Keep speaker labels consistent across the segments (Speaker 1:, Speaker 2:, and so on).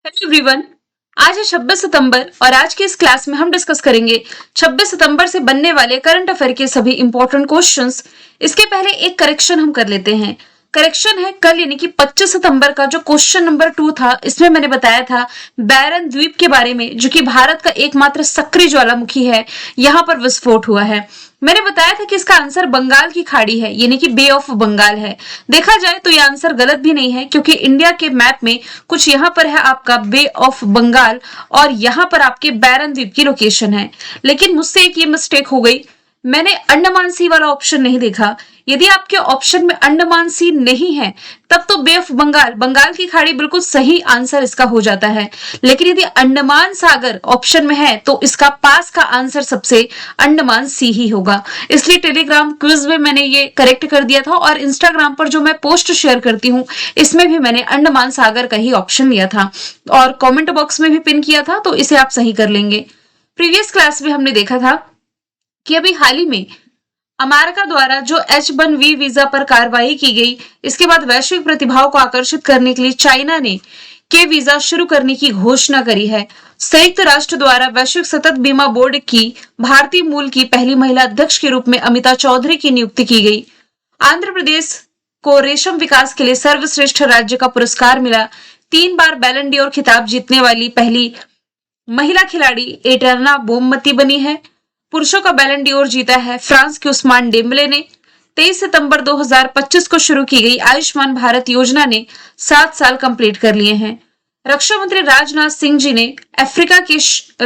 Speaker 1: Hello everyone. आज है 26 सितंबर और आज की इस क्लास में हम डिस्कस करेंगे 26 सितंबर से बनने वाले करंट अफेयर के सभी इंपॉर्टेंट क्वेश्चंस। इसके पहले एक करेक्शन हम कर लेते हैं। करेक्शन है कल यानी कि 25 सितंबर का जो क्वेश्चन नंबर 2 था, इसमें मैंने बताया था बैरन द्वीप के बारे में, जो कि भारत का एकमात्र सक्रिय ज्वालामुखी है। यहाँ पर विस्फोट हुआ है। मैंने बताया था कि इसका आंसर बंगाल की खाड़ी है यानी कि बे ऑफ बंगाल है। देखा जाए तो यह आंसर गलत भी नहीं है, क्योंकि इंडिया के मैप में कुछ यहाँ पर है आपका बे ऑफ बंगाल और यहाँ पर आपके बैरन द्वीप की लोकेशन है। लेकिन मुझसे एक ये मिस्टेक हो गई, मैंने अंडमान सी वाला ऑप्शन नहीं देखा। यदि आपके ऑप्शन में अंडमान सी नहीं है तब तो बे ऑफ बंगाल, बंगाल की खाड़ी बिल्कुल सही आंसर इसका हो जाता है। लेकिन यदि अंडमान सागर ऑप्शन में है तो इसका पास का आंसर सबसे अंडमान सी ही होगा। इसलिए टेलीग्राम क्विज में मैंने ये करेक्ट कर दिया था और इंस्टाग्राम पर जो मैं पोस्ट शेयर करती हूँ इसमें भी मैंने अंडमान सागर का ही ऑप्शन लिया था और कमेंट बॉक्स में भी पिन किया था, तो इसे आप सही कर लेंगे। प्रीवियस क्लास में हमने देखा था कि अभी हाल ही में अमेरिका द्वारा जो H1B वीजा पर कार्रवाई की गई, इसके बाद वैश्विक प्रतिभाओं को आकर्षित करने के लिए चाइना ने के वीजा शुरू करने की घोषणा करी है। संयुक्त राष्ट्र द्वारा वैश्विक सतत बीमा बोर्ड की भारतीय मूल की पहली महिला अध्यक्ष के रूप में अमिता चौधरी की नियुक्ति की गई। आंध्र प्रदेश को रेशम विकास के लिए सर्वश्रेष्ठ राज्य का पुरस्कार मिला। 3 बार बैलन डी और खिताब जीतने वाली पहली महिला खिलाड़ी एटर्ना बोममती बनी है। पुरुषों का बैलन डी और जीता है फ्रांस के उस्मान डेम्बले ने। 23 सितंबर 2025 को शुरू की गई आयुष्मान भारत योजना ने 7 साल कंप्लीट कर लिए हैं। रक्षा मंत्री राजनाथ सिंह जी ने अफ्रीका के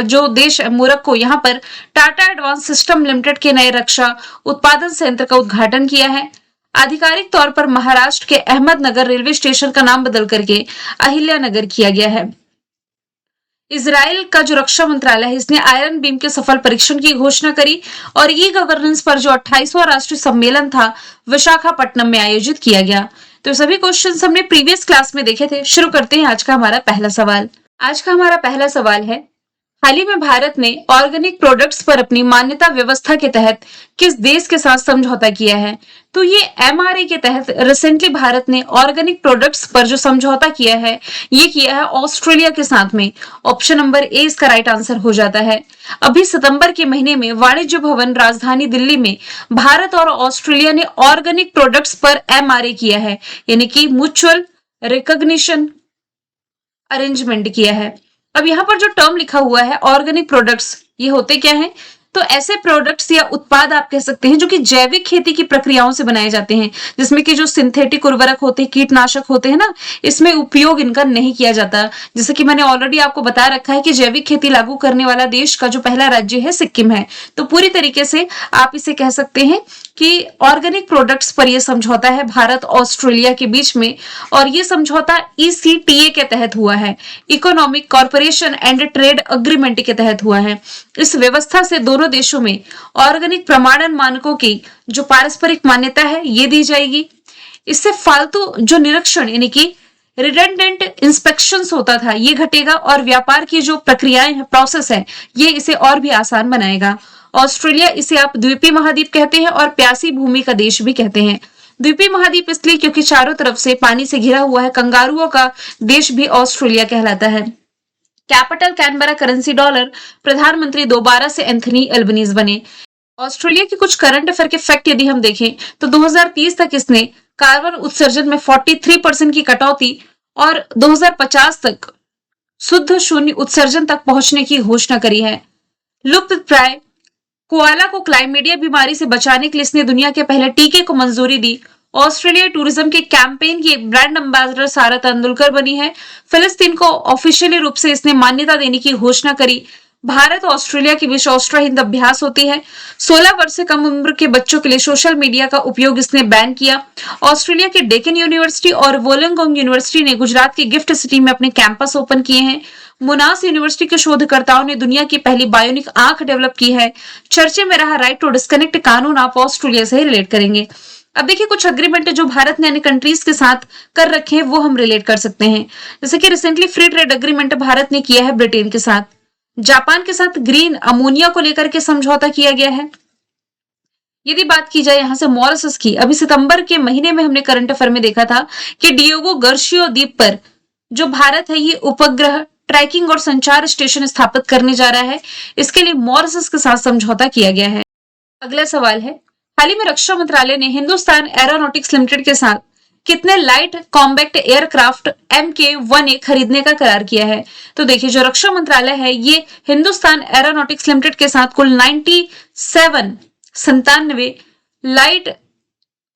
Speaker 1: जो देश है मोरक्को, यहाँ पर टाटा एडवांस सिस्टम लिमिटेड के नए रक्षा उत्पादन संयंत्र का उद्घाटन किया है। आधिकारिक तौर पर महाराष्ट्र के अहमदनगर रेलवे स्टेशन का नाम बदल करके अहिल्या नगर किया गया है। इजराइल का जो रक्षा मंत्रालय है इसने आयरन बीम के सफल परीक्षण की घोषणा करी और ई गवर्नेंस पर जो 28वां राष्ट्रीय सम्मेलन था विशाखापट्टनम में आयोजित किया गया। तो सभी क्वेश्चंस हमने प्रीवियस क्लास में देखे थे। शुरू करते हैं आज का हमारा पहला सवाल। आज का हमारा पहला सवाल है, हाल ही में भारत ने ऑर्गेनिक प्रोडक्ट्स पर अपनी मान्यता व्यवस्था के तहत किस देश के साथ समझौता किया है? तो ये एमआरए के तहत रिसेंटली भारत ने ऑर्गेनिक प्रोडक्ट्स पर जो समझौता किया है ये किया है ऑस्ट्रेलिया के साथ में। ऑप्शन नंबर ए इसका राइट आंसर हो जाता है। अभी सितंबर के महीने में वाणिज्य भवन राजधानी दिल्ली में भारत और ऑस्ट्रेलिया ने ऑर्गेनिक प्रोडक्ट्स पर एमआरए किया है, यानी कि म्यूचुअल रिकॉग्निशन अरेंजमेंट किया है। अब यहाँ पर जो टर्म लिखा हुआ है ऑर्गेनिक प्रोडक्ट्स, ये होते क्या हैं? तो ऐसे प्रोडक्ट्स या उत्पाद आप कह सकते हैं जो कि जैविक खेती की प्रक्रियाओं से बनाए जाते हैं, जिसमें कि जो सिंथेटिक उर्वरक होते हैं, कीटनाशक होते हैं ना, इसमें उपयोग इनका नहीं किया जाता। जैसे कि मैंने ऑलरेडी आपको बता रखा है कि जैविक खेती लागू करने वाला देश का जो पहला राज्य है सिक्किम है। तो पूरी तरीके से आप इसे कह सकते हैं कि ऑर्गेनिक प्रोडक्ट्स पर यह समझौता है भारत ऑस्ट्रेलिया के बीच में, और ये समझौता ECTA के तहत हुआ है, economic corporation and trade agreement के तहत हुआ है। इस व्यवस्था से दोनों देशों में ऑर्गेनिक प्रमाणन मानकों की जो पारस्परिक मान्यता है ये दी जाएगी। इससे फालतू जो निरीक्षण यानी कि रिडंडेंट इंस्पेक्शंस होता था ये घटेगा और व्यापार की जो प्रक्रियाएं हैं, प्रोसेस है, ये इसे और भी आसान बनाएगा। ऑस्ट्रेलिया इसे आप द्वीपीय महाद्वीप कहते हैं और प्यासी भूमि का देश भी कहते हैं। द्वीपीय महाद्वीप इसलिए क्योंकि चारों तरफ से पानी से घिरा हुआ है। कंगारुओं का देश भी ऑस्ट्रेलिया कहलाता है। कैपिटल कैनबरा, करेंसी डॉलर, प्रधानमंत्री दोबारा से एंथनी अल्बनीज बने। ऑस्ट्रेलिया के कुछ करंट अफेयर के फैक्ट यदि हम देखें तो 2030 तक इसने कार्बन उत्सर्जन में 43% की कटौती और 2050 तक शुद्ध शून्य उत्सर्जन तक पहुंचने की घोषणा करी है। लुप्त प्राय कोआला को क्लाइमेडिया बीमारी से बचाने के लिए इसने दुनिया के पहले टीके को मंजूरी दी। ऑस्ट्रेलिया टूरिज्म के कैंपेन की ब्रांड एम्बेसडर सारा तेंदुलकर बनी है। फिलिस्तीन को ऑफिशियली रूप से इसने मान्यता देने की घोषणा करी। भारत ऑस्ट्रेलिया के बीच ऑस्ट्रो हिंद अभ्यास होती है। 16 वर्ष से कम उम्र के बच्चों के लिए सोशल मीडिया का उपयोग इसने बैन किया। ऑस्ट्रेलिया के डेकन यूनिवर्सिटी और वोलंगोंग यूनिवर्सिटी ने गुजरात की गिफ्ट सिटी में अपने कैंपस ओपन किए हैं। मोनास यूनिवर्सिटी के शोधकर्ताओं ने दुनिया की पहली बायोनिक आंख डेवलप की है। चर्चे में रहा राइट टू डिस्कनेक्ट कानून आप ऑस्ट्रेलिया से ही रिलेट करेंगे। अब देखिए कुछ अग्रीमेंट जो भारत ने अन्य कंट्रीज के साथ कर रखे हैं वो हम रिलेट कर सकते हैं। जैसे कि recently free trade agreement Bharat ने किया है ब्रिटेन के साथ। जापान के साथ ग्रीन अमोनिया को लेकर के समझौता किया गया है। यदि बात की जाए यहाँ से मॉरिशस की, अभी सितंबर के महीने में हमने करंट अफेयर में देखा था कि डियोगो गर्शियो द्वीप पर जो भारत है ये उपग्रह ट्रैकिंग और संचार स्टेशन स्थापित करने जा रहा है। इसके लिए मॉरिशस के साथ समझौता किया गया है। अगला सवाल है, हाल ही में रक्षा मंत्रालय ने हिंदुस्तान एरोनॉटिक्स लिमिटेड के साथ कितने लाइट कॉम्बैक्ट एयरक्राफ्ट MK-1A खरीदने का करार किया है? तो देखिए, जो रक्षा मंत्रालय है ये हिंदुस्तान एरोनॉटिक्स लिमिटेड के साथ कुल 97 लाइट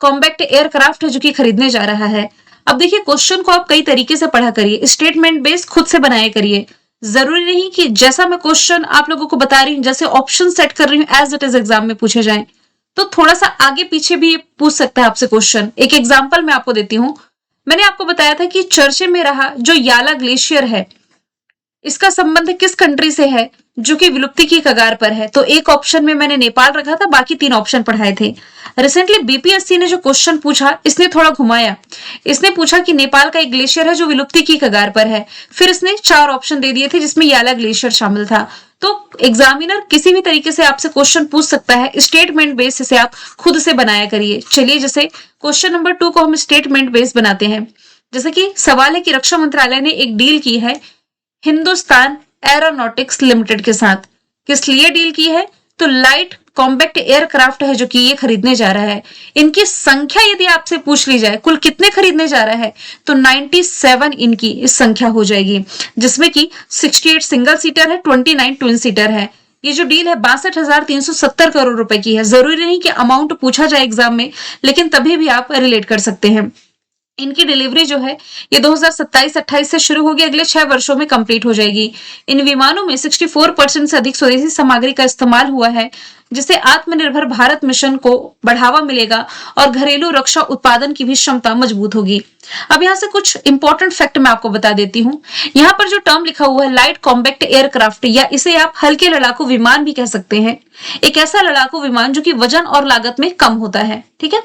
Speaker 1: कॉम्बैक्ट एयरक्राफ्ट है जो कि खरीदने जा रहा है। अब देखिए, क्वेश्चन को आप कई तरीके से पढ़ा करिए, स्टेटमेंट बेस खुद से बनाया करिए। जरूरी नहीं कि जैसा मैं क्वेश्चन आप लोगों को बता रही हूँ, जैसे ऑप्शन सेट कर रही हूँ, एज इट इज एग्जाम में पूछे जाए। तो थोड़ा सा आगे पीछे भी पूछ सकता है आपसे क्वेश्चन। एक एग्जाम्पल मैं आपको देती हूँ। मैंने आपको बताया था कि चर्चे में रहा जो याला ग्लेशियर है, इसका संबंध किस कंट्री से है जो कि विलुप्ति की कगार पर है? तो एक ऑप्शन में मैंने नेपाल रखा था, बाकी 3 ऑप्शन पढ़ाए थे। रिसेंटली बीपीएससी ने जो क्वेश्चन पूछा, इसने थोड़ा घुमाया। इसने पूछा कि नेपाल का एक ग्लेशियर है जो विलुप्ति की कगार पर है, फिर इसने 4 ऑप्शन दे दिए थे जिसमें याला ग्लेशियर शामिल था। तो एग्जामिनर किसी भी तरीके से आपसे क्वेश्चन पूछ सकता है, स्टेटमेंट बेस से आप खुद से बनाया करिए। चलिए, जैसे क्वेश्चन नंबर 2 को हम स्टेटमेंट बेस बनाते हैं। जैसे कि सवाल है कि रक्षा मंत्रालय ने एक डील की है हिंदुस्तान एरोनॉटिक्स लिमिटेड के साथ। किस लिए डील की है? तो लाइट कॉम्बैक्ट एयरक्राफ्ट है जो कि ये खरीदने जा रहा है। इनकी संख्या यदि आपसे पूछ ली जाए, कुल कितने खरीदने जा रहा है, तो 97 इनकी इस संख्या हो जाएगी, जिसमें कि 68 सिंगल सीटर है, 29 ट्विन सीटर है। ये जो डील है 62,370 करोड़ रुपए की है। जरूरी नहीं कि अमाउंट पूछा जाए एग्जाम में, लेकिन तभी भी आप रिलेट कर सकते हैं। इनकी डिलीवरी जो है ये 2027-28 से शुरू होगी, अगले 6 वर्षों में कंप्लीट हो जाएगी। इन विमानों में 64% से अधिक स्वदेशी सामग्री का इस्तेमाल हुआ है, जिससे आत्मनिर्भर भारत मिशन को बढ़ावा मिलेगा और घरेलू रक्षा उत्पादन की भी क्षमता मजबूत होगी। अब यहाँ से कुछ इंपॉर्टेंट फैक्ट मैं आपको बता देती हूँ। यहाँ पर जो टर्म लिखा हुआ है लाइट कॉम्बैक्ट एयरक्राफ्ट, या इसे आप हल्के लड़ाकू विमान भी कह सकते हैं। एक ऐसा लड़ाकू विमान जो कि वजन और लागत में कम होता है। ठीक है,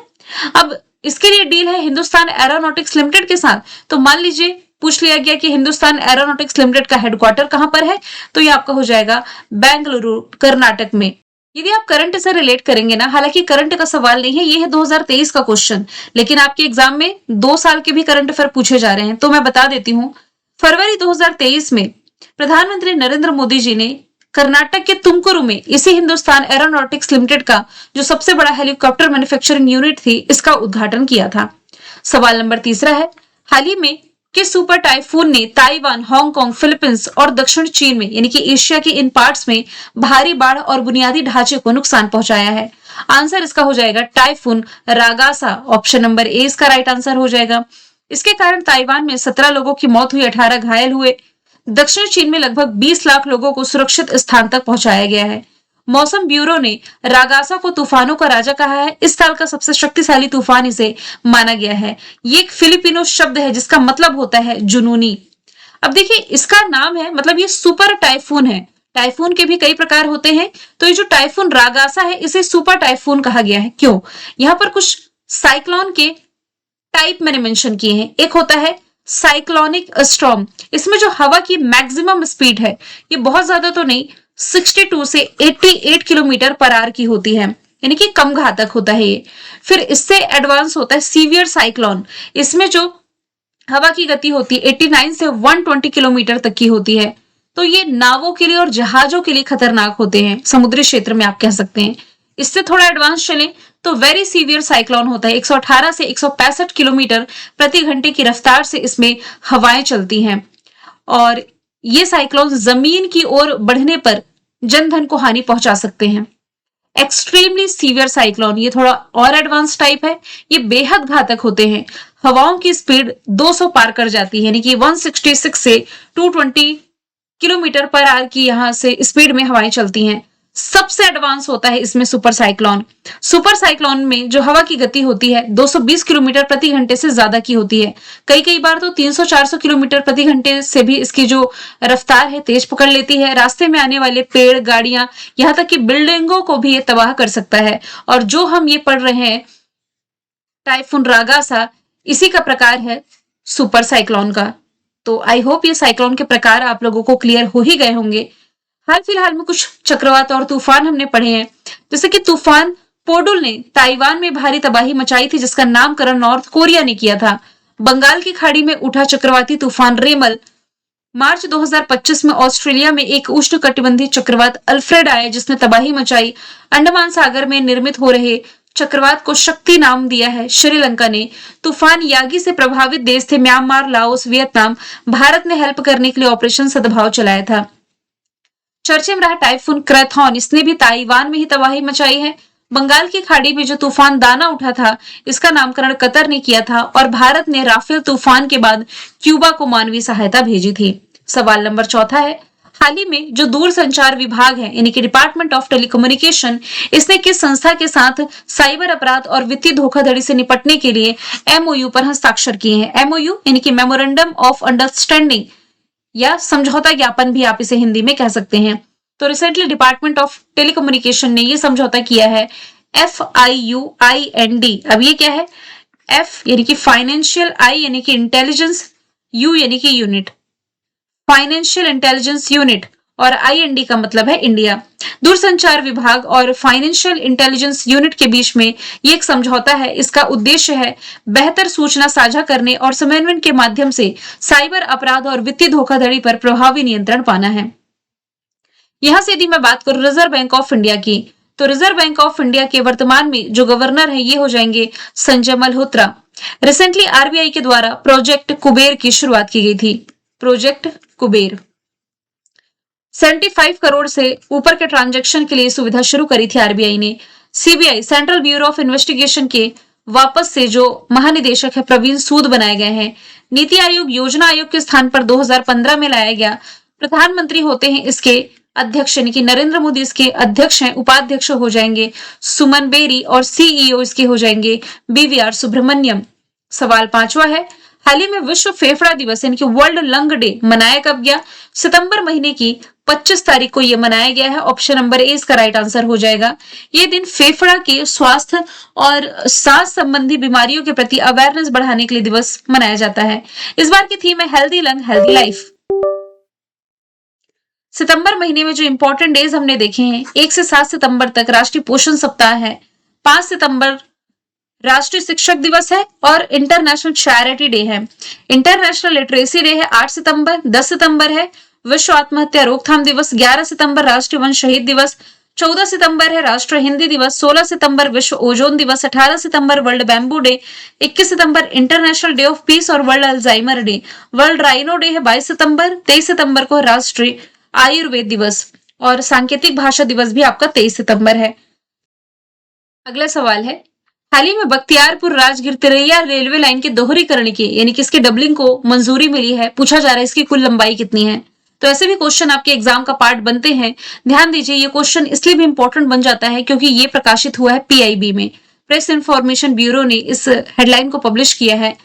Speaker 1: अब इसके लिए डील है हिंदुस्तान एरोनॉटिक्स लिमिटेड के साथ। तो मान लीजिए पूछ लिया गया कि हिंदुस्तान एरोनॉटिक्स लिमिटेड का हेडक्वार्टर कहां पर है, तो ये आपका हो जाएगा बेंगलुरु, कर्नाटक में। यदि आप करंट से रिलेट करेंगे ना, हालांकि करंट का सवाल नहीं है, ये है 2023 का क्वेश्चन, लेकिन आपके एग्जाम में 2 साल के भी करंट अफेयर पूछे जा रहे हैं, तो मैं बता देती हूँ। फरवरी 2023 में प्रधानमंत्री नरेंद्र मोदी जी ने कर्नाटक के तुमकुरु में इसी हिंदुस्तान एरोनॉटिक्स लिमिटेड का जो सबसे बड़ा हेलीकॉप्टर मैन्युफैक्चरिंग यूनिट थी, इसका उद्घाटन किया था। सवाल नंबर 3 है, हाल ही में किस सुपर टाइफून ने ताइवान, हांगकांग, फिलीपींस और दक्षिण चीन में यानी कि एशिया के इन पार्ट्स में भारी बाढ़ और बुनियादी ढांचे को नुकसान पहुंचाया है? आंसर इसका हो जाएगा टाइफून रागासा। ऑप्शन नंबर ए इसका राइट आंसर हो जाएगा। इसके कारण ताइवान में 17 लोगों की मौत हुई, 18 घायल हुए। दक्षिण चीन में लगभग 20 लाख लोगों को सुरक्षित स्थान तक पहुंचाया गया है। मौसम ब्यूरो ने रागासा को तूफानों का राजा कहा है। इस साल का सबसे शक्तिशाली तूफान इसे माना गया है। ये एक फिलिपिनो शब्द है जिसका मतलब होता है जुनूनी। अब देखिए, इसका नाम है, मतलब ये सुपर टाइफून है। टाइफून के भी कई प्रकार होते हैं, तो ये जो टाइफून रागासा है इसे सुपर टाइफून कहा गया है। क्यों? यहाँ पर कुछ साइक्लोन के टाइप मैंने मेंशन किए हैं। एक होता है साइक्लोनिक स्टॉर्म, इसमें जो हवा की मैक्सिमम स्पीड है ये बहुत ज्यादा तो नहीं, 62 से 88 किलोमीटर पर आवर की होती है, यानी कि कम घातक होता है ये। फिर इससे एडवांस होता है सीवियर साइक्लोन, इसमें जो हवा की गति होती है 89 से 120 किलोमीटर तक की होती है। तो ये नावों के लिए और जहाजों के लिए खतरनाक होते हैं, समुद्री क्षेत्र में आप कह सकते हैं। इससे थोड़ा एडवांस चले तो वेरी सीवियर साइक्लोन होता है, 118 से 165 किलोमीटर प्रति घंटे की रफ्तार से इसमें हवाएं चलती हैं, और ये साइक्लोन जमीन की ओर बढ़ने पर जनधन को हानि पहुंचा सकते हैं। एक्सट्रीमली सीवियर साइक्लोन ये थोड़ा और एडवांस टाइप है, ये बेहद घातक होते हैं। हवाओं की स्पीड 200 पार कर जाती है, यानी कि 166 से 220 किलोमीटर पर आवर की यहां से स्पीड में हवाएं चलती हैं। सबसे एडवांस होता है इसमें सुपर साइक्लोन। सुपर साइक्लोन में जो हवा की गति होती है 220 किलोमीटर प्रति घंटे से ज्यादा की होती है, कई बार तो 300-400 किलोमीटर प्रति घंटे से भी इसकी जो रफ्तार है तेज पकड़ लेती है। रास्ते में आने वाले पेड़, गाड़ियां, यहाँ तक कि बिल्डिंगों को भी ये तबाह कर सकता है। और जो हम ये पढ़ रहे हैं टाइफून रागासा, इसी का प्रकार है सुपर साइक्लोन का। तो आई होप ये साइक्लोन के प्रकार आप लोगों को क्लियर हो ही गए होंगे। हाल फिलहाल में कुछ चक्रवात और तूफान हमने पढ़े हैं, जैसे कि तूफान पोडुल ने ताइवान में भारी तबाही मचाई थी, जिसका नामकरण नॉर्थ कोरिया ने किया था। बंगाल की खाड़ी में उठा चक्रवाती तूफान रेमल मार्च 2025 में ऑस्ट्रेलिया में एक उष्णकटिबंधीय चक्रवात अल्फ्रेड आया जिसने तबाही मचाई। अंडमान सागर में निर्मित हो रहे चक्रवात को शक्ति नाम दिया है श्रीलंका ने। तूफान यागी से प्रभावित देश थे म्यांमार, लाओस, वियतनाम। भारत ने हेल्प करने के लिए ऑपरेशन सद्भाव चलाया था। चर्चे में रहा टाइफून क्रैथॉन, इसने भी ताइवान में ही तबाही मचाई है। बंगाल की खाड़ी में जो तूफान दाना उठा था, इसका नामकरण कतर ने किया था और भारत ने राफेल तूफान के बाद क्यूबा को मानवीय सहायता भेजी थी। सवाल नंबर चौथा है, हाल ही में जो दूरसंचार विभाग है यानी कि डिपार्टमेंट ऑफ टेलीकम्युनिकेशन, इसने किस संस्था के साथ साइबर अपराध और वित्तीय धोखाधड़ी से निपटने के लिए एमओयू पर हस्ताक्षर किए हैं। एमओयू यानी कि मेमोरेंडम ऑफ अंडरस्टैंडिंग या समझौता ज्ञापन भी आप इसे हिंदी में कह सकते हैं। तो रिसेंटली डिपार्टमेंट ऑफ टेलीकम्युनिकेशन ने यह समझौता किया है FIUIND। अब ये क्या है? F यानी कि फाइनेंशियल, I यानी कि इंटेलिजेंस, U यानी कि यूनिट, फाइनेंशियल इंटेलिजेंस यूनिट और IND का मतलब है इंडिया। दूरसंचार विभाग और फाइनेंशियल इंटेलिजेंस यूनिट के बीच में ये एक समझौता है। इसका उद्देश्य है बेहतर सूचना साझा करने और समन्वय के माध्यम से साइबर अपराध और वित्तीय धोखाधड़ी पर प्रभावी नियंत्रण पाना है। यहां से यदि मैं बात करूं रिजर्व बैंक ऑफ इंडिया की, तो रिजर्व बैंक ऑफ इंडिया के वर्तमान में जो गवर्नर है ये हो जाएंगे संजय मल्होत्रा। रिसेंटली RBI के द्वारा प्रोजेक्ट कुबेर की शुरुआत की गई थी। प्रोजेक्ट कुबेर 75 करोड़ से ऊपर के ट्रांजैक्शन के लिए सुविधा शुरू करी थी RBI ने। CBI central bureau of investigation के वापस से जो महानिदेशक है प्रवीण सूद बनाए गए हैं। नीति आयोग योजना आयोग के स्थान पर 2015 में लाया गया। प्रधानमंत्री होते हैं इसके अध्यक्ष यानी कि नरेंद्र मोदी इसके अध्यक्ष हैं। उपाध्यक्ष हो जाएंगे सुमन बेरी और CEO इसके हो जाएंगे BVR सुब्रमण्यम। सवाल पांचवा है, हाल ही में विश्व फेफड़ा दिवस यानी कि वर्ल्ड लंग डे मनाया कब गया? सितंबर महीने की 25 तारीख को यह मनाया गया है। ऑप्शन नंबर ए इसका राइट आंसर हो जाएगा। यह दिन फेफड़ा के स्वास्थ्य और सांस संबंधी बीमारियों के प्रति अवेयरनेस बढ़ाने के लिए दिवस मनाया जाता है। इस बार की थीम है हेल्दी लंग हेल्दी लाइफ। सितंबर महीने में जो इंपॉर्टेंट डेज हमने देखे हैं, 1 से 7 सितंबर तक राष्ट्रीय पोषण सप्ताह है, 5 सितंबर राष्ट्रीय शिक्षक दिवस है और इंटरनेशनल चैरिटी डे है। इंटरनेशनल लिटरेसी डे है 8 सितंबर। 10 सितंबर है विश्व आत्महत्या रोकथाम दिवस। 11 सितंबर राष्ट्रीय वन शहीद दिवस। 14 सितंबर है राष्ट्रीय हिंदी दिवस। 16 सितंबर विश्व ओजोन दिवस। 18 सितंबर वर्ल्ड बैम्बू डे। 21 सितंबर इंटरनेशनल डे ऑफ पीस और world Alzheimer day. World rhino day है 22 सितंबर। 23 सितंबर को राष्ट्रीय आयुर्वेद दिवस और सांकेतिक भाषा दिवस भी आपका 23 सितंबर है। अगला सवाल है, हाल ही में बख्तियारपुर राजगीर तिरैया रेलवे लाइन के दोहरीकरण की यानी कि इसके डबलिंग को मंजूरी मिली है। पूछा जा रहा है इसकी कुल लंबाई कितनी है। तो ऐसे भी क्वेश्चन आपके एग्जाम का पार्ट बनते हैं। ध्यान दीजिए, ये क्वेश्चन इसलिए भी इंपॉर्टेंट बन जाता है क्योंकि ये प्रकाशित हुआ है PIB में, प्रेस इंफॉर्मेशन ब्यूरो ने इस हेडलाइन को पब्लिश किया है।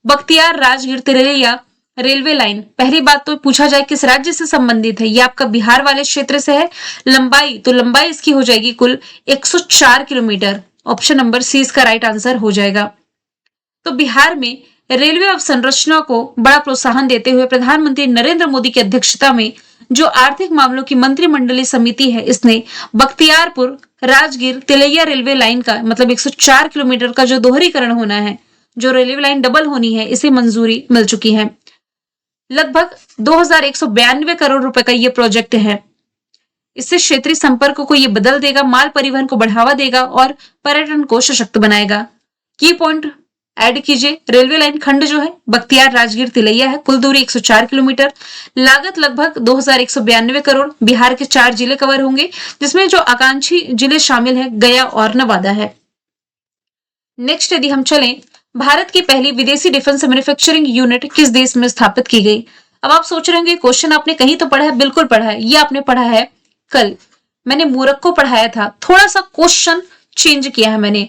Speaker 1: बख्तियार राजगीर तिरैया रेलवे लाइन, पहली बात तो पूछा जाए किस राज्य से संबंधित है, ये आपका बिहार वाले क्षेत्र से है। लंबाई, तो लंबाई इसकी हो जाएगी कुल 104 किलोमीटर। ऑप्शन नंबर सी इसका राइट आंसर हो जाएगा। तो बिहार में रेलवे अवसंरचना को बड़ा प्रोत्साहन देते हुए प्रधानमंत्री नरेंद्र मोदी की अध्यक्षता में जो आर्थिक मामलों की मंत्रिमंडलीय समिति है, इसने बख्तियारपुर राजगीर तिलैया रेलवे लाइन का मतलब 104 किलोमीटर का जो दोहरीकरण होना है, जो रेलवे लाइन डबल होनी है, इसे मंजूरी मिल चुकी है। लगभग 2192 करोड़ रुपए का ये प्रोजेक्ट है। इससे क्षेत्रीय संपर्क को ये बदल देगा, माल परिवहन को बढ़ावा देगा और पर्यटन को सशक्त बनाएगा। की पॉइंट ऐड कीजिए, रेलवे लाइन खंड जो है बख्तियार राजगीर तिलैया है, कुल दूरी 104 किलोमीटर, लागत लगभग 2192 करोड़। बिहार के 4 जिले कवर होंगे जिसमें जो आकांक्षी जिले शामिल है गया और नवादा है। नेक्स्ट यदि हम चलें, भारत की पहली विदेशी डिफेंस मैन्युफैक्चरिंग यूनिट किस देश में स्थापित की गई? अब आप सोच रहे होंगे क्वेश्चन आपने कहीं तो पढ़ा है, बिल्कुल पढ़ा है। ये आपने पढ़ा है कल, मैंने मूरख को पढ़ाया था, थोड़ा सा क्वेश्चन चेंज किया है मैंने,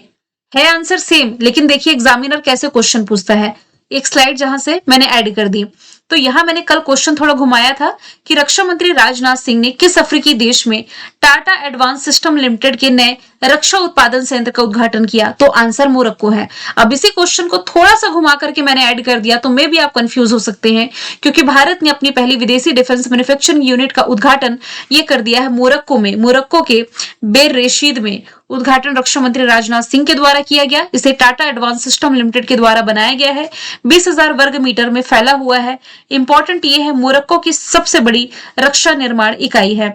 Speaker 1: है आंसर सेम, लेकिन देखिए एग्जामिनर कैसे क्वेश्चन पूछता है। एक स्लाइड जहां से मैंने ऐड कर दी, तो यहां मैंने कल क्वेश्चन थोड़ा घुमाया था कि रक्षा मंत्री राजनाथ सिंह ने किस अफ्रीकी देश में टाटा एडवांस सिस्टम लिमिटेड के नए रक्षा उत्पादन संयंत्र का उद्घाटन किया? तो आंसर मोरक्को है। अब इसी क्वेश्चन को थोड़ा सा घुमा करके मैंने ऐड कर दिया, तो मे भी आप कंफ्यूज हो सकते हैं, क्योंकि भारत ने अपनी पहली विदेशी डिफेंस मैन्युफैक्चरिंग यूनिट का उद्घाटन ये कर दिया है मोरक्को में, मोरक्को के बेर रेशीद में। उद्घाटन रक्षा मंत्री राजनाथ सिंह के द्वारा किया गया। इसे टाटा एडवांस सिस्टम लिमिटेड के द्वारा बनाया गया है। 20,000 वर्ग मीटर में फैला हुआ है। इंपॉर्टेंट ये है, मोरक्को की सबसे बड़ी रक्षा निर्माण इकाई है।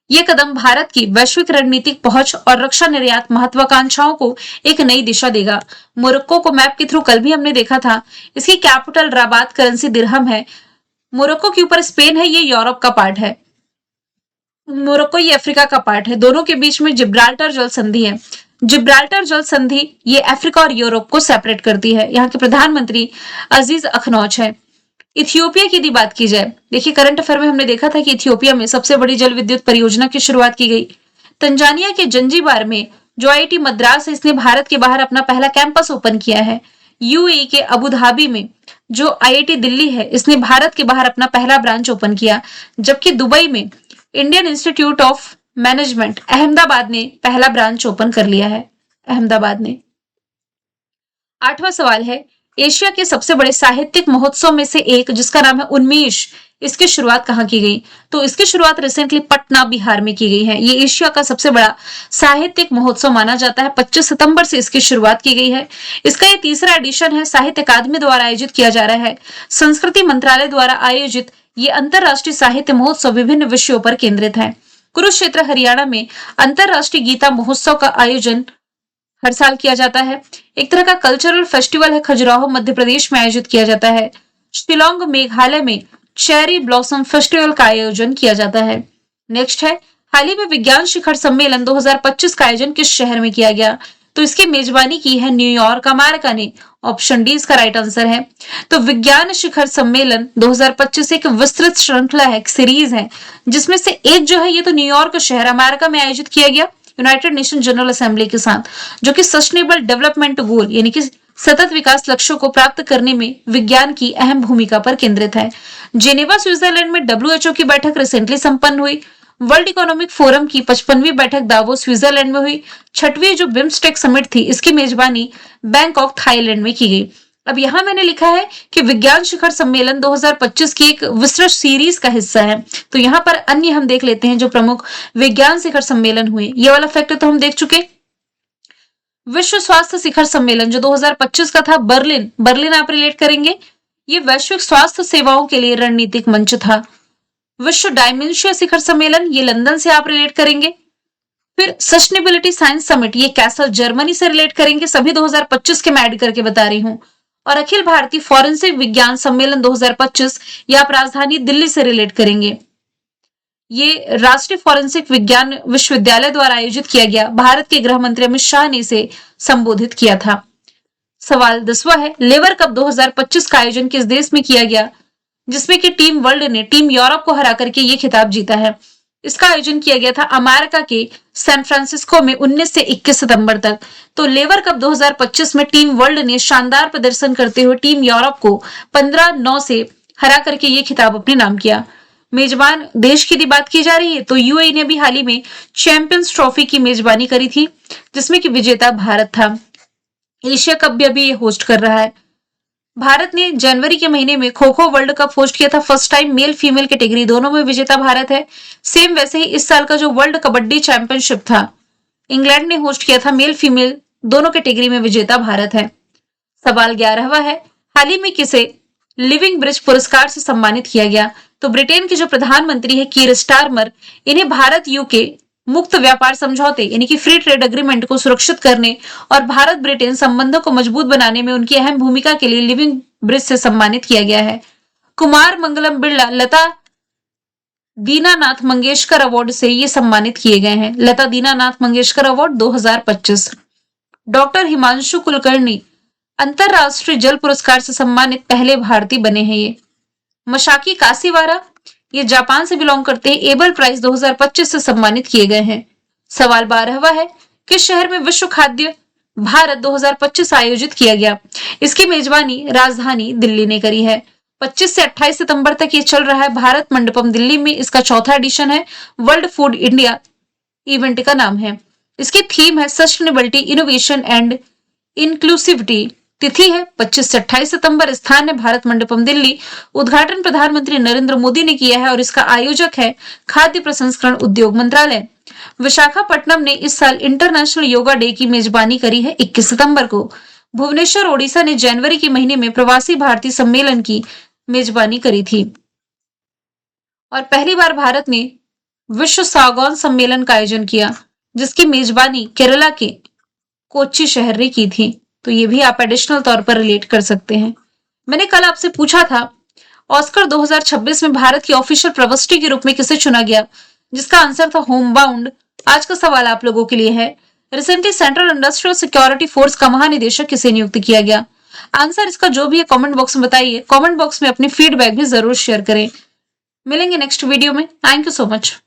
Speaker 1: ये कदम भारत की वैश्विक रणनीतिक पहुंच और रक्षा निर्यात महत्वाकांक्षाओं को एक नई दिशा देगा। मोरक्को को मैप के थ्रू कल भी हमने देखा था। इसकी कैपिटल राबात, करेंसी दिरहम है। मोरक्को के ऊपर स्पेन है, ये यूरोप का पार्ट है। मोरक्को ये अफ्रीका का पार्ट है। दोनों के बीच में जिब्राल्टर जल संधि है। जिब्राल्टर जल संधि ये अफ्रीका और यूरोप को सेपरेट करती है। यहाँ के प्रधानमंत्री अजीज अखनौच है। इथियोपिया की यदि बात की जाए, देखिए करंट अफेयर में हमने देखा था कि इथियोपिया में सबसे बड़ी जल विद्युत परियोजना की शुरुआत की गई। तंजानिया के जंजीबार में जो आईआईटी मद्रास है, इसने भारत के बाहर अपना पहला कैंपस ओपन किया है। यूएई के अबू धाबी में जो आईआईटी दिल्ली है, इसने भारत के बाहर अपना पहला ब्रांच ओपन किया। जबकि दुबई में Indian institute of management Ahmedabad ने पहला ब्रांच ओपन कर लिया है, अहमदाबाद ने। 8वां सवाल है, एशिया के सबसे बड़े साहित्यिक महोत्सव में से एक जिसका नाम है उन्मेष, इसकी शुरुआत कहाँ की गई? तो इसकी शुरुआत रिसेंटली पटना, बिहार में की गई है। ये एशिया का सबसे बड़ा साहित्यिक महोत्सव माना जाता है। 25 सितंबर से इसकी शुरुआत की गई है। इसका ये तीसरा एडिशन है। साहित्य अकादमी द्वारा आयोजित किया जा रहा है। संस्कृति मंत्रालय द्वारा आयोजित ये अंतरराष्ट्रीय साहित्य महोत्सव विभिन्न विषयों पर केंद्रित है। कुरुक्षेत्र, हरियाणा में अंतरराष्ट्रीय गीता महोत्सव का आयोजन हर साल किया जाता है। एक तरह का कल्चरल फेस्टिवल है। खजुराहो, मध्य प्रदेश में आयोजित किया जाता है। शिलोंग, मेघालय में चेरी ब्लॉसम फेस्टिवल का आयोजन किया जाता है। नेक्स्ट है, हाल ही में विज्ञान शिखर सम्मेलन 2025 का आयोजन किस शहर में किया गया? तो इसकी मेजबानी की है न्यूयॉर्क, अमेरिका ने। ऑप्शन डी इसका राइट आंसर है। तो विज्ञान शिखर सम्मेलन 2025 एक विस्तृत श्रृंखला है, एक सीरीज है, जिसमें से एक जो है ये तो न्यूयॉर्क शहर, अमेरिका में आयोजित किया गया यूनाइटेड नेशन जनरल असेंबली के साथ, जो कि सस्टेनेबल डेवलपमेंट गोल यानी कि सतत विकास लक्ष्यों को प्राप्त करने में विज्ञान की अहम भूमिका पर केंद्रित है। जेनेवा, स्विट्जरलैंड में डब्ल्यूएचओ की बैठक रिसेंटली संपन्न हुई। वर्ल्ड इकोनॉमिक फोरम की 55वीं बैठक दावोस, स्विट्जरलैंड में हुई। 6वीं जो बिम्स्टेक समिट थी, इसकी मेजबानी बैंकॉक, थाईलैंड में की गई। अब यहां मैंने लिखा है कि विज्ञान शिखर सम्मेलन 2025 की एक विस्तृत सीरीज का हिस्सा है। तो यहाँ पर अन्य हम देख लेते हैं जो प्रमुख विज्ञान शिखर सम्मेलन हुए। ये वाला फैक्टर तो हम देख चुके। विश्व स्वास्थ्य शिखर सम्मेलन जो 2025 का था, बर्लिन आप रिलेट करेंगे। ये वैश्विक स्वास्थ्य सेवाओं के लिए रणनीतिक मंच था। विश्व डायमेंशिया शिखर सम्मेलन, ये लंदन से आप रिलेट करेंगे। फिर सस्टेनेबिलिटी साइंस समिट, ये कैसल, जर्मनी से रिलेट करेंगे। सभी 2025 के मैं ऐड करके बता रही हूँ। और अखिल भारतीय फोरेंसिक विज्ञान सम्मेलन 2025, ये आप राजधानी दिल्ली से रिलेट करेंगे। ये राष्ट्रीय फोरेंसिक विज्ञान विश्वविद्यालय द्वारा आयोजित किया गया। भारत के गृह मंत्री अमित शाह ने इसे संबोधित किया था। सवाल 10वां है, लेवर कप 2025 का आयोजन किस देश में किया गया, जिसमें कि टीम वर्ल्ड ने टीम यूरोप को हरा करके ये खिताब जीता है? इसका आयोजन किया गया था अमेरिका के सैन फ्रांसिस्को में 19 से 21 सितंबर तक। तो लेवर कप 2025 में टीम वर्ल्ड ने शानदार प्रदर्शन करते हुए टीम यूरोप को 15-9 से हरा करके ये खिताब अपने नाम किया। मेजबान देश की यदि बात की जा रही है तो यूएई ने भी हाल ही में चैंपियंस ट्रॉफी की मेजबानी करी थी, जिसमें कि विजेता भारत था। एशिया कप भी अभी ये होस्ट कर रहा है। भारत ने जनवरी के महीने में kho kho world cup host किया था। First time male female category दोनों में विजेता भारत है। सेम वैसे ही इस साल का जो वर्ल्ड कबड्डी चैंपियनशिप था, इंग्लैंड ने होस्ट किया था। मेल फीमेल दोनों कैटेगरी में विजेता भारत है। सवाल 11वां है, हाल ही में किसे लिविंग ब्रिज पुरस्कार से सम्मानित किया गया? तो ब्रिटेन के जो प्रधानमंत्री है कीर स्टारमर, इन्हें भारत यूके मुक्त व्यापार समझौते यानी कि फ्री ट्रेड एग्रीमेंट को सुरक्षित करने और भारत ब्रिटेन संबंधों को मजबूत बनाने में उनकी अहम भूमिका के लिए लिविंग ब्रिज से सम्मानित किया गया है। कुमार मंगलम बिरला लता दीनानाथ मंगेशकर अवार्ड से ये सम्मानित किए गए हैं। लता दीनानाथ मंगेशकर अवार्ड 2025। डॉक्टर हिमांशु कुलकर्णी अंतरराष्ट्रीय जल पुरस्कार से सम्मानित पहले भारतीय बने हैं। ये मशाकी कासीवारा, ये जापान से बिलोंग करते हैं, एबल प्राइज 2025 से सम्मानित किए गए हैं। सवाल 12वां है, किस शहर में विश्व खाद्य भारत 2025 आयोजित किया गया? इसकी मेजबानी राजधानी दिल्ली ने करी है। 25 से 28 सितंबर तक ये चल रहा है। भारत मंडपम दिल्ली में इसका चौथा एडिशन है। वर्ल्ड फूड इंडिया इवेंट का नाम है। इसकी थीम है सस्टेनेबिलिटी, इनोवेशन एंड इंक्लूसिविटी। तिथि है 25 से 28 सितंबर। स्थान है भारत मंडपम, दिल्ली। उद्घाटन प्रधानमंत्री नरेंद्र मोदी ने किया है और इसका आयोजक है खाद्य प्रसंस्करण उद्योग मंत्रालय। विशाखापट्टनम ने इस साल इंटरनेशनल योगा डे की मेजबानी करी है 21 सितंबर को। भुवनेश्वर, ओडिशा ने जनवरी के महीने में प्रवासी भारतीय सम्मेलन की मेजबानी करी थी। और पहली बार भारत ने विश्व सागौन सम्मेलन का आयोजन किया, जिसकी मेजबानी केरला के कोच्चि शहर ने की थी। तो ये भी आप एडिशनल तौर पर रिलेट कर सकते हैं। मैंने कल आपसे पूछा था ऑस्कर 2026 में भारत की ऑफिशियल प्रविष्टि के रूप में किसे चुना गया, जिसका आंसर था होम बाउंड। आज का सवाल आप लोगों के लिए है, recently central industrial security force का महानिदेशक किसे नियुक्त किया गया? आंसर इसका जो भी है कमेंट बॉक्स में बताइए। कमेंट बॉक्स में अपनी फीडबैक भी जरूर शेयर करें। मिलेंगे नेक्स्ट वीडियो में। Thank you so much.